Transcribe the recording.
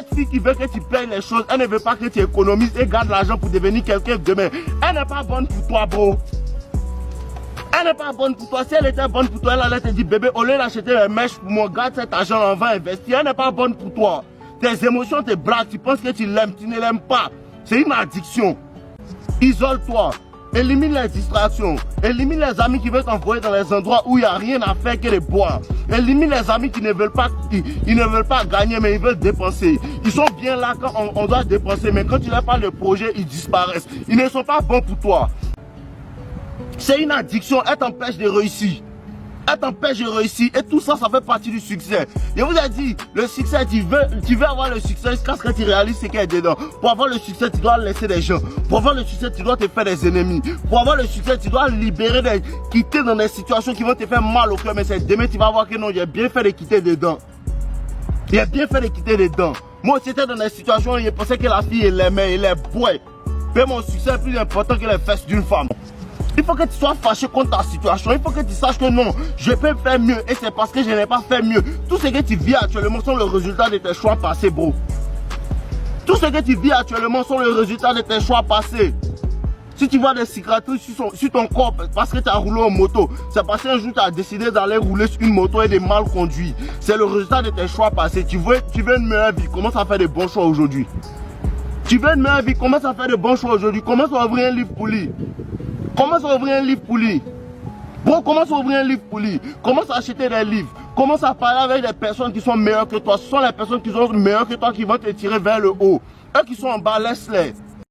Cette fille qui veut que tu payes les choses, elle ne veut pas que tu économises et gardes l'argent pour devenir quelqu'un demain. Elle n'est pas bonne pour toi, bro. Elle n'est pas bonne pour toi. Si elle était bonne pour toi, elle allait te dire, bébé, au lieu d'acheter les mèches pour moi, garde cet argent, on va investir. Elle n'est pas bonne pour toi. Tes émotions te braquent, tu penses que tu l'aimes, tu ne l'aimes pas. C'est une addiction. Isole-toi. Élimine les distractions. Élimine les amis qui veulent t'envoyer dans les endroits où il n'y a rien à faire que de boire. Élimine les amis qui ne veulent pas, ils ne veulent pas gagner, mais ils veulent dépenser. Ils sont bien là quand on doit dépenser, mais quand tu leur parles de projet, ils disparaissent. Ils ne sont pas bons pour toi. C'est une addiction, elle t'empêche de réussir. Elle t'empêche de réussir et tout ça, ça fait partie du succès. Je vous ai dit, le succès, tu veux avoir le succès jusqu'à ce que tu réalises ce qu'il y a dedans. Pour avoir le succès, tu dois laisser des gens. Pour avoir le succès, tu dois te faire des ennemis. Pour avoir le succès, tu dois libérer, quitter dans des situations qui vont te faire mal au cœur. Mais c'est demain, tu vas voir que non, j'ai bien fait de quitter dedans. J'ai bien fait de quitter dedans. Moi, j'étais dans des situations où je pensais que la fille, elle aimait, elle est bouée. Mais mon succès est plus important que les fesses d'une femme. Il faut que tu sois fâché contre ta situation. Il faut que tu saches que non, je peux faire mieux. Et c'est parce que je n'ai pas fait mieux. Tout ce que tu vis actuellement sont le résultat de tes choix passés, bro. Tout ce que tu vis actuellement sont le résultat de tes choix passés. Si tu vois des cicatrices sur ton corps parce que tu as roulé en moto, c'est parce qu'un jour tu as décidé d'aller rouler sur une moto et de mal conduire. C'est le résultat de tes choix passés. Tu veux une meilleure vie. Commence à faire de bons choix aujourd'hui. Tu veux une meilleure vie. Commence à faire de bons choix aujourd'hui. Commence à ouvrir un livre pour lire. Commence à ouvrir un livre pour lire. Bon, commence à ouvrir un livre pour lire. Commence à acheter des livres. Commence à parler avec des personnes qui sont meilleures que toi. Ce sont les personnes qui sont meilleures que toi qui vont te tirer vers le haut. Eux qui sont en bas, laisse-les.